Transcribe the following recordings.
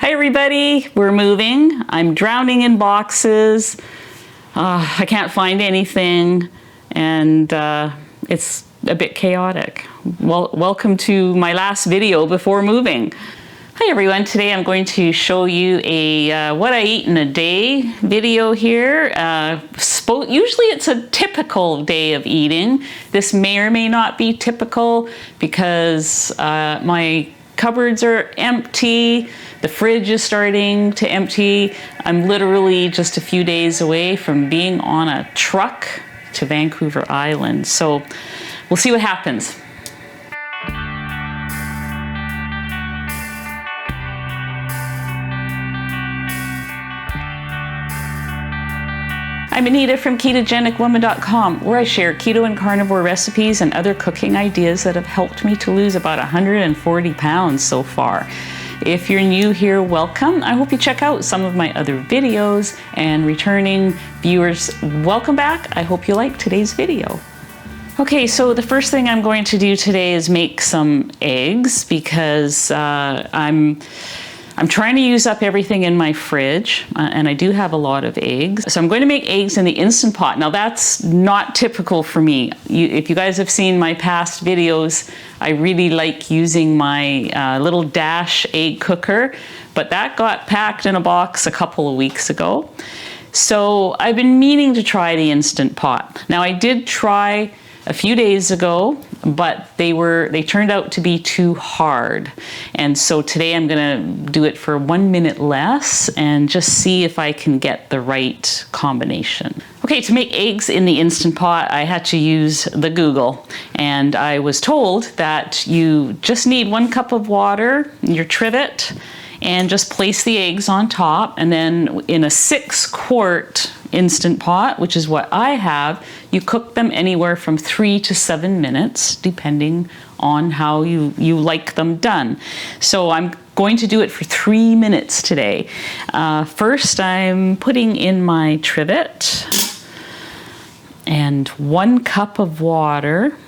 Hi everybody, we're moving. I'm drowning in boxes. I can't find anything and it's a bit chaotic. Well, welcome to my last video before moving. Hi everyone, today I'm going to show you a what I eat in a day video here. Usually it's a typical day of eating. This may or may not be typical because my cupboards are empty. The fridge is starting to empty. I'm literally just a few days away from being on a truck to Vancouver Island. So we'll see what happens. I'm Anita from KetogenicWoman.com, where I share keto and carnivore recipes and other cooking ideas that have helped me to lose about 140 pounds so far. If you're new here, welcome. I hope you check out some of my other videos, and returning viewers, welcome back. I hope you like today's video. Okay, so the first thing I'm going to do today is make some eggs because I'm trying to use up everything in my fridge, and I do have a lot of eggs. So I'm going to make eggs in the Instant Pot. Now that's not typical for me. If you guys have seen my past videos, I really like using my little Dash egg cooker, but that got packed in a box a couple of weeks ago. So I've been meaning to try the Instant Pot. Now I did try a few days ago, but they turned out to be too hard. And so today I'm gonna do it for 1 minute less and just see if I can get the right combination. Okay, to make eggs in the Instant Pot, I had to use the Google, and I was told that you just need 1 cup of water, your trivet, and just place the eggs on top, and then in a 6-quart Instant Pot, which is what I have, you cook them anywhere from 3 to 7 minutes, depending on how you like them done. So I'm going to do it for 3 minutes today. First, I'm putting in my trivet and 1 cup of water.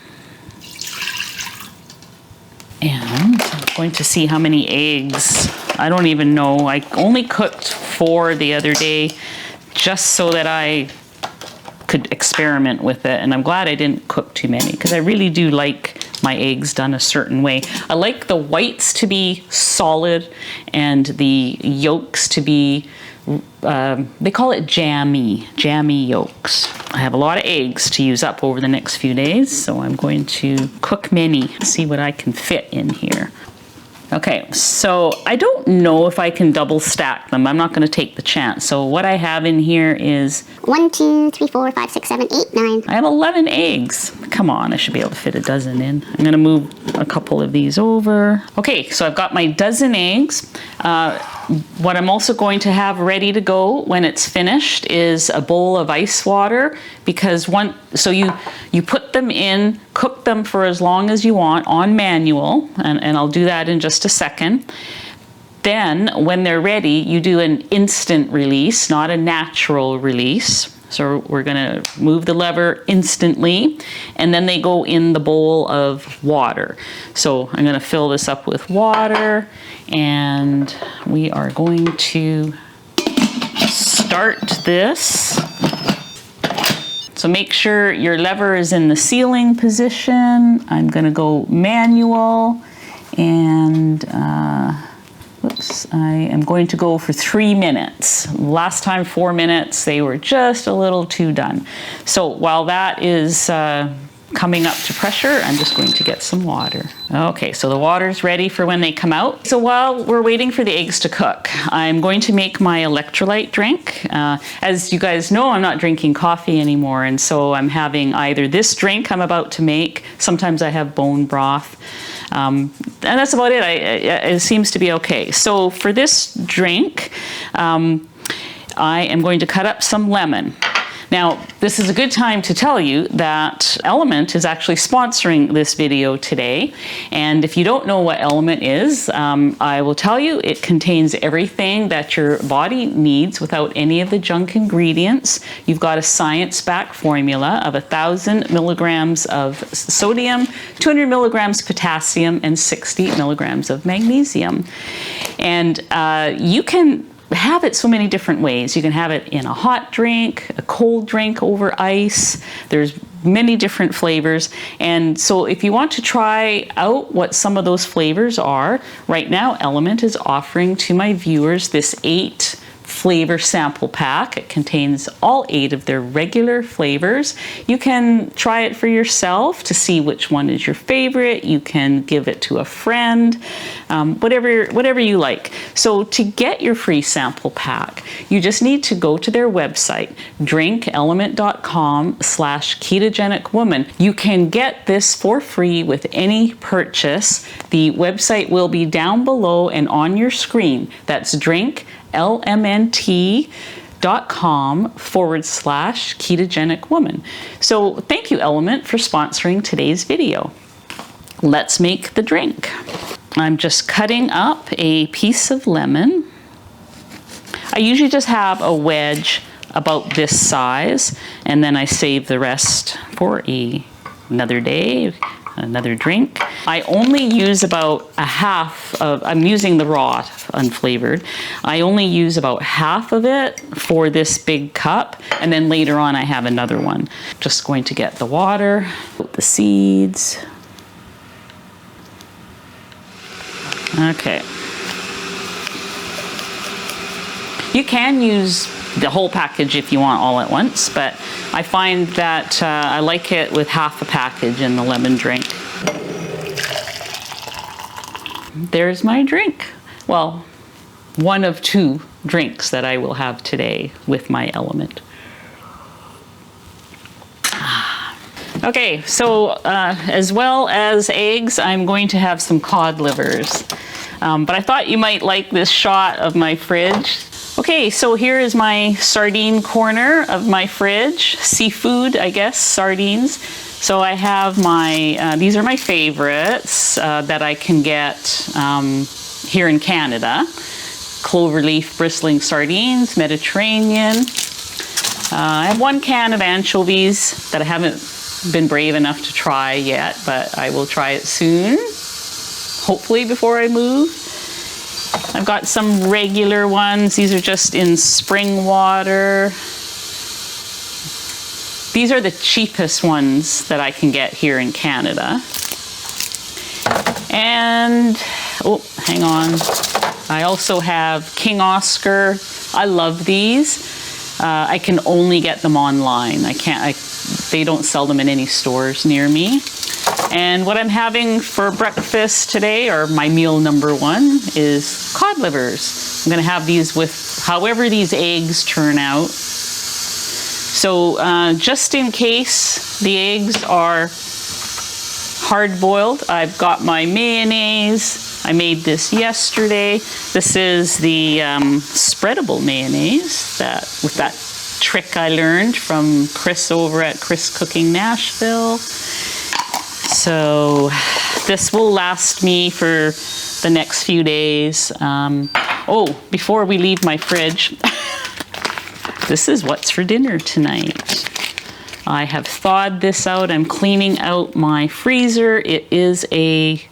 And I'm going to see how many eggs. I don't even know. I only cooked 4 the other day just so that I could experiment with it. And I'm glad I didn't cook too many because I really do like my eggs done a certain way. I like the whites to be solid and the yolks to be, they call it jammy yolks. I have a lot of eggs to use up over the next few days, so I'm going to cook many, see what I can fit in here. Okay, so I don't know if I can double stack them. I'm not going to take the chance. So what I have in here is 1, 2, 3, 4, 5, 6, 7, 8, 9. I have 11 eggs. Come on, I should be able to fit a dozen in. I'm going to move a couple of these over. Okay, so I've got my dozen eggs. What I'm also going to have ready to go when it's finished is a bowl of ice water, because you put them in, cook them for as long as you want on manual, and I'll do that in just a second. Then when they're ready, you do an instant release, not a natural release. So we're gonna move the lever instantly, and then they go in the bowl of water. So I'm gonna fill this up with water, and we are going to start this. So make sure your lever is in the sealing position. I'm gonna go manual, and I am going to go for 3 minutes. Last time 4 minutes, they were just a little too done. So while that is coming up to pressure, I'm just going to get some water. Okay, so the water's ready for when they come out. So while we're waiting for the eggs to cook, I'm going to make my electrolyte drink. As you guys know, I'm not drinking coffee anymore, and so I'm having either this drink I'm about to make, sometimes I have bone broth, and that's about it. It seems to be okay. So for this drink, I am going to cut up some lemon. Now, this is a good time to tell you that Element is actually sponsoring this video today. And if you don't know what Element is, I will tell you it contains everything that your body needs without any of the junk ingredients. You've got a science-backed formula of 1,000 milligrams of sodium, 200 milligrams potassium, and 60 milligrams of magnesium. And you can have it so many different ways. You can have it in a hot drink, a cold drink over ice. There's many different flavors. And so if you want to try out what some of those flavors are, right now Element is offering to my viewers this 8 flavor sample pack. It contains all 8 of their regular flavors. You can try it for yourself to see which one is your favorite. You can give it to a friend, whatever you like. So to get your free sample pack, you just need to go to their website, drinkelement.com/ketogenicwoman. You can get this for free with any purchase. The website will be down below and on your screen. That's drinkelement.com/ketogenic woman. So thank you, Element, for sponsoring today's video. Let's make the drink. I'm just cutting up a piece of lemon. I usually just have a wedge about this size, and then I save the rest for another day, another drink. I only use about a half of, I'm using the raw unflavored. I only use about half of it for this big cup, and then later on I have another one. Just going to get the water, put the seeds. Okay. You can use the whole package if you want all at once, but I find that I like it with half a package in the lemon drink. There's my drink. Well, one of 2 drinks that I will have today with my Element. Okay, so as well as eggs, I'm going to have some cod livers. But I thought you might like this shot of my fridge. Okay, so here is my sardine corner of my fridge. Seafood, I guess, sardines. So I have my, these are my favorites that I can get here in Canada. Cloverleaf bristling sardines, Mediterranean. I have 1 can of anchovies that I haven't been brave enough to try yet, but I will try it soon, hopefully before I move. I've got some regular ones. These are just in spring water. These are the cheapest ones that I can get here in Canada. And, oh, hang on. I also have King Oscar. I love these. I can only get them online. They don't sell them in any stores near me. And what I'm having for breakfast today, or my meal number 1, is cod livers. I'm gonna have these with however these eggs turn out. So just in case the eggs are hard-boiled, I've got my mayonnaise. I made this yesterday. This is the spreadable mayonnaise with that trick I learned from Chris over at Chris Cooking Nashville. So this will last me for the next few days. Oh, before we leave my fridge, this is what's for dinner tonight. I have thawed this out. I'm cleaning out my freezer. It is a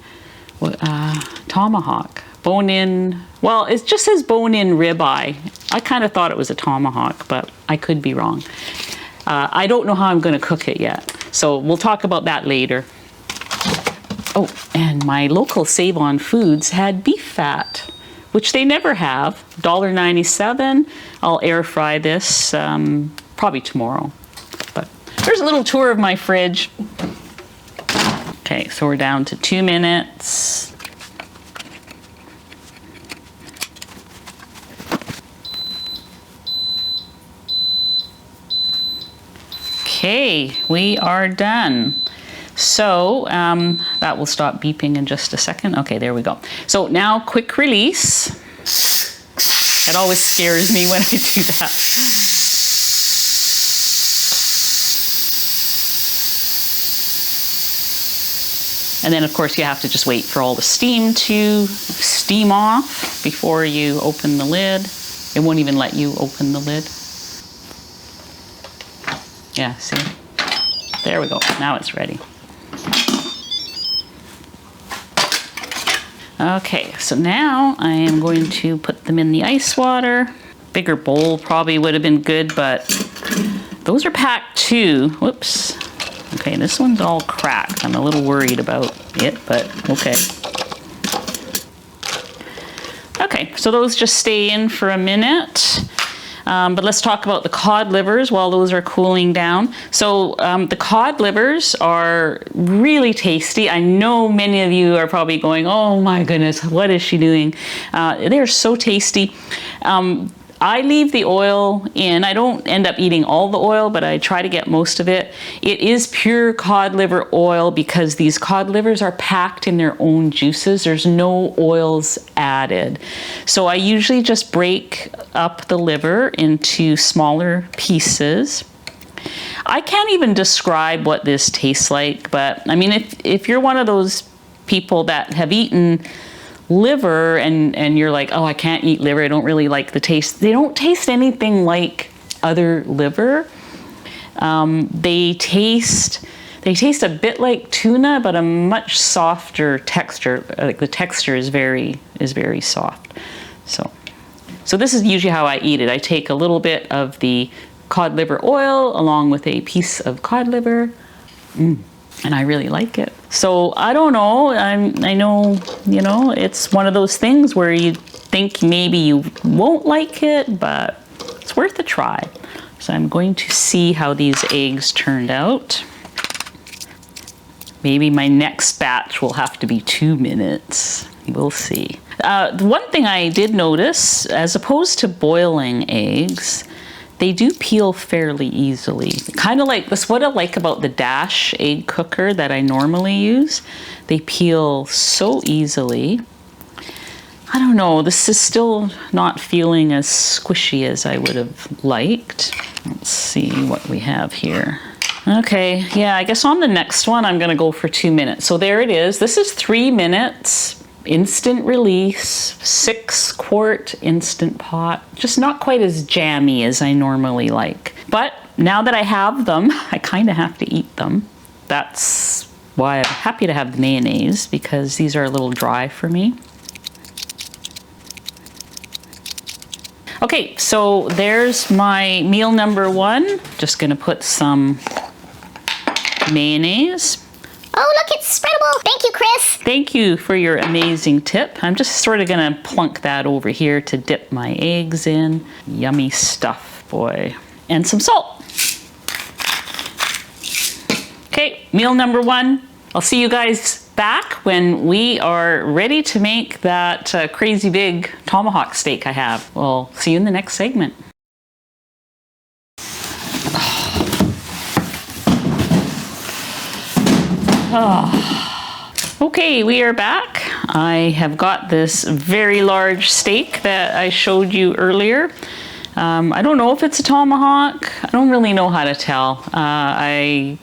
tomahawk, bone-in. Well, it just says bone-in ribeye. I kind of thought it was a tomahawk, but I could be wrong. I don't know how I'm going to cook it yet, so we'll talk about that later. Oh, and my local Save On Foods had beef fat, which they never have. $1.97. I'll air fry this probably tomorrow. But there's a little tour of my fridge. Okay, so we're down to 2 minutes. Okay, we are done. So that will stop beeping in just a second. Okay, there we go. So now quick release. It always scares me when I do that. And then of course you have to just wait for all the steam to steam off before you open the lid. It won't even let you open the lid. Yeah, see? There we go. Now it's ready. Okay, so now I am going to put them in the ice water. Bigger bowl probably would have been good, but those are packed too. Whoops. Okay, this one's all cracked. I'm a little worried about it, but okay. Okay, so those just stay in for a minute. But let's talk about the cod livers while those are cooling down. So the cod livers are really tasty. I know many of you are probably going, oh my goodness, what is she doing? They're so tasty. I leave the oil in. I don't end up eating all the oil, but I try to get most of it. It is pure cod liver oil because these cod livers are packed in their own juices. There's no oils added. So I usually just break up the liver into smaller pieces. I can't even describe what this tastes like, but I mean, if you're one of those people that have eaten liver and you're like, oh, I can't eat liver, I don't really like the taste. They don't taste anything like other liver. They taste a bit like tuna, but a much softer texture. Like the texture is very soft. So this is usually how I eat it. I take a little bit of the cod liver oil along with a piece of cod liver. And I really like it. So I don't know, I know, you know, it's one of those things where you think maybe you won't like it, but it's worth a try. So I'm going to see how these eggs turned out. Maybe my next batch will have to be 2 minutes. We'll see. The one thing I did notice, as opposed to boiling eggs, they do peel fairly easily. Kind of like, that's what I like about the Dash egg cooker that I normally use. They peel so easily. I don't know, this is still not feeling as squishy as I would have liked. Let's see what we have here. Okay, yeah, I guess on the next one I'm gonna go for 2 minutes. So there it is. This is 3 minutes. Instant release, 6-quart instant pot. Just not quite as jammy as I normally like. But now that I have them, I kind of have to eat them. That's why I'm happy to have the mayonnaise, because these are a little dry for me. Okay, so there's my meal number 1. Just gonna put some mayonnaise. Oh, look, it's spreadable. Thank you, Chris. Thank you for your amazing tip. I'm just sort of gonna plunk that over here to dip my eggs in. Yummy stuff, boy. And some salt. Okay, meal number 1. I'll see you guys back when we are ready to make that crazy big tomahawk steak I have. We'll see you in the next segment. Okay, we are back. I have got this very large steak that I showed you earlier. I don't know if it's a tomahawk. I don't really know how to tell. I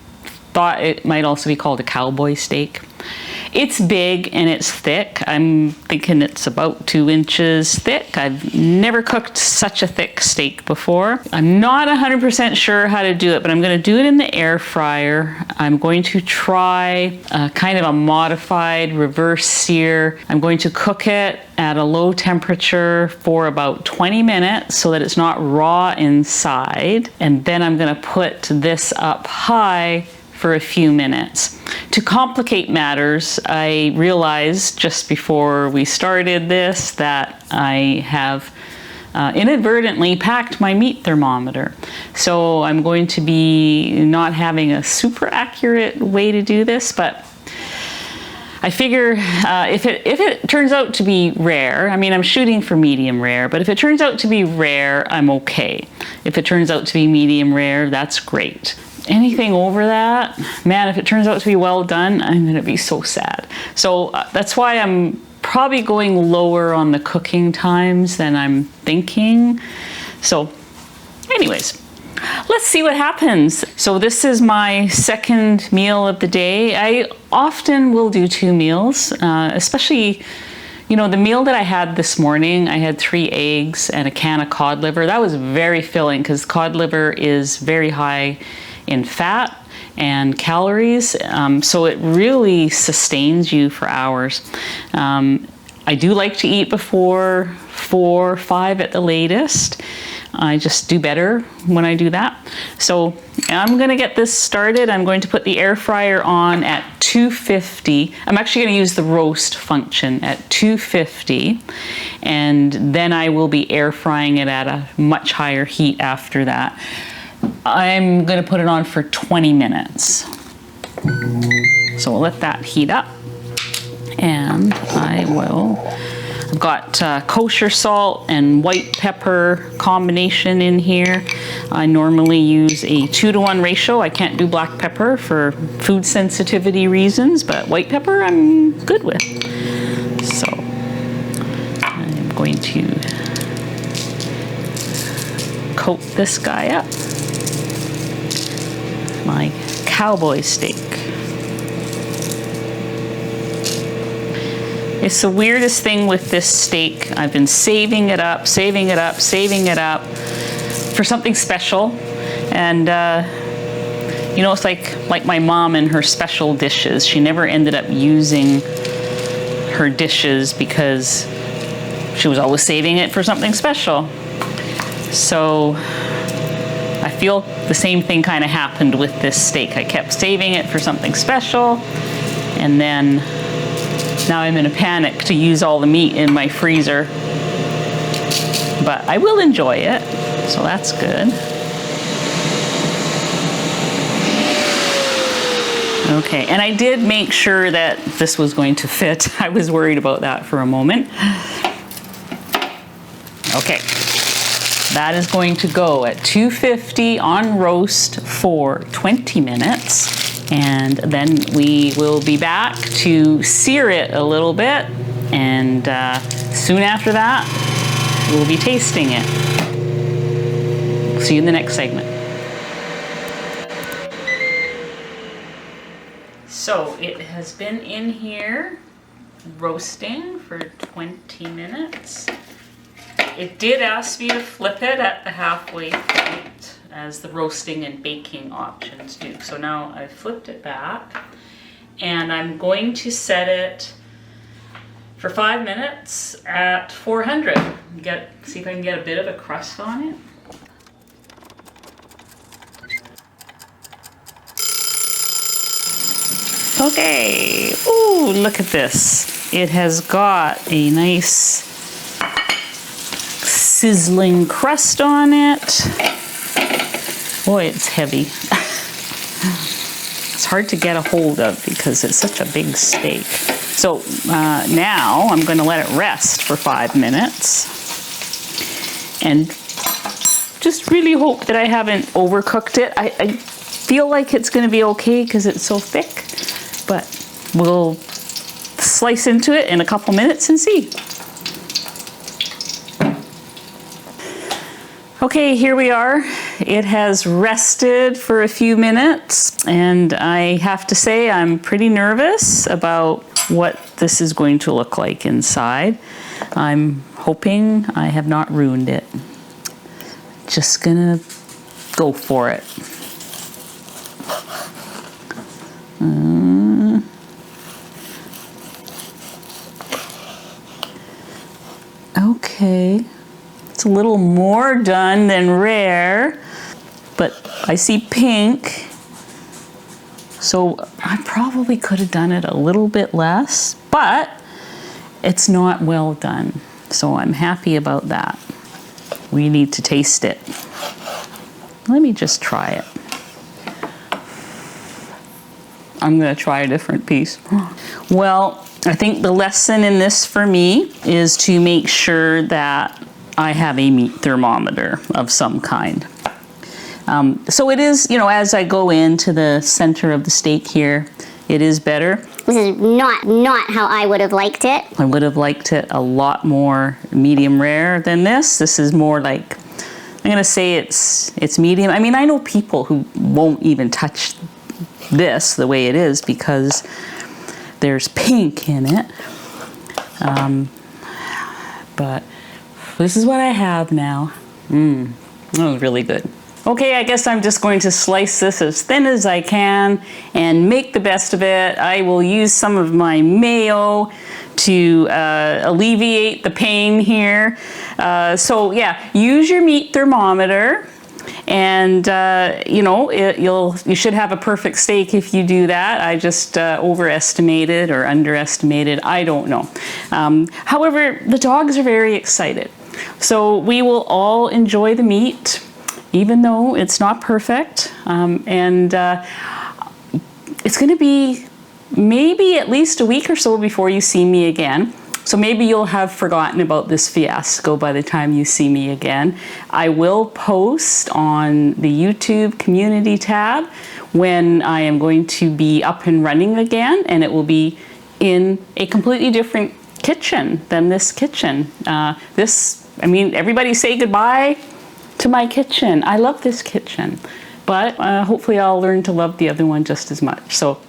thought it might also be called a cowboy steak. It's big and it's thick. I'm thinking it's about 2 inches thick. I've never cooked such a thick steak before. I'm not 100% sure how to do it, but I'm gonna do it in the air fryer. I'm going to try kind of a modified reverse sear. I'm going to cook it at a low temperature for about 20 minutes so that it's not raw inside. And then I'm gonna put this up high for a few minutes. To complicate matters, I realized just before we started this that I have inadvertently packed my meat thermometer. So I'm going to be not having a super accurate way to do this, but I figure if it turns out to be rare, I mean, I'm shooting for medium rare, but if it turns out to be rare, I'm okay. If it turns out to be medium rare, that's great. Anything over that, man, if it turns out to be well done, I'm gonna be so sad. So that's why I'm probably going lower on the cooking times than I'm thinking. So anyways, let's see what happens. So this is my second meal of the day. I often will do 2 meals, especially, you know, the meal that I had this morning, I had 3 eggs and a can of cod liver. That was very filling because cod liver is very high in fat and calories, so it really sustains you for hours. I do like to eat before 4 or 5 at the latest. I just do better when I do that. So I'm gonna get this started. I'm going to put the air fryer on at 250. I'm actually gonna use the roast function at 250, and then I will be air frying it at a much higher heat after that. I'm gonna put it on for 20 minutes. So we'll let that heat up, and I've got kosher salt and white pepper combination in here. I normally use a 2-to-1 ratio. I can't do black pepper for food sensitivity reasons, but white pepper I'm good with. So I'm going to coat this guy up. My cowboy steak. It's the weirdest thing with this steak. I've been saving it up for something special. And you know, it's like my mom and her special dishes. She never ended up using her dishes because she was always saving it for something special. So I feel the same thing kind of happened with this steak. I kept saving it for something special, and then now I'm in a panic to use all the meat in my freezer. But I will enjoy it, so that's good. Okay, and I did make sure that this was going to fit. I was worried about that for a moment. Okay, that is going to go at 250 on roast for 20 minutes. And then we will be back to sear it a little bit, and soon after that we'll be tasting it. See you in the next segment. So it has been in here roasting for 20 minutes. It did ask me to flip it at the halfway point, as the roasting and baking options do. So now I've flipped it back, and I'm going to set it for 5 minutes at 400. See if I can get a bit of a crust on it. Okay, ooh, look at this. It has got a nice sizzling crust on it. Boy, it's heavy. It's hard to get a hold of because it's such a big steak. So now I'm going to let it rest for 5 minutes and just really hope that I haven't overcooked it. I feel like it's going to be okay because it's so thick, but we'll slice into it in a couple minutes and see. Okay, here we are. It has rested for a few minutes, and I have to say I'm pretty nervous about what this is going to look like inside. I'm hoping I have not ruined it. Just gonna go for it. Okay. It's a little more done than rare, but I see pink. So I probably could have done it a little bit less, but it's not well done. So I'm happy about that. We need to taste it. Let me just try it. I'm gonna try a different piece. Well, I think the lesson in this for me is to make sure that I have a meat thermometer of some kind. So it is, you know, as I go into the center of the steak here, it is better. This is not how I would have liked it. I would have liked it a lot more medium rare than this. This is more like, I'm gonna say it's medium. I mean, I know people who won't even touch this the way it is because there's pink in it. But this is what I have now. That was really good. Okay, I guess I'm just going to slice this as thin as I can and make the best of it. I will use some of my mayo to alleviate the pain here. So yeah, use your meat thermometer. And you should have a perfect steak if you do that. I just overestimated or underestimated. I don't know. However, the dogs are very excited. So we will all enjoy the meat, even though it's not perfect. It's going to be maybe at least a week or so before you see me again. So maybe you'll have forgotten about this fiasco by the time you see me again. I will post on the YouTube community tab when I am going to be up and running again, and it will be in a completely different kitchen than this kitchen. Everybody say goodbye to my kitchen. I love this kitchen, but hopefully I'll learn to love the other one just as much. So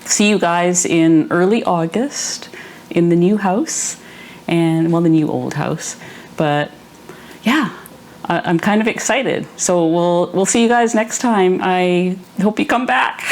see you guys in early August in the new house, and the new old house. But yeah, I'm kind of excited. So we'll see you guys next time. I hope you come back.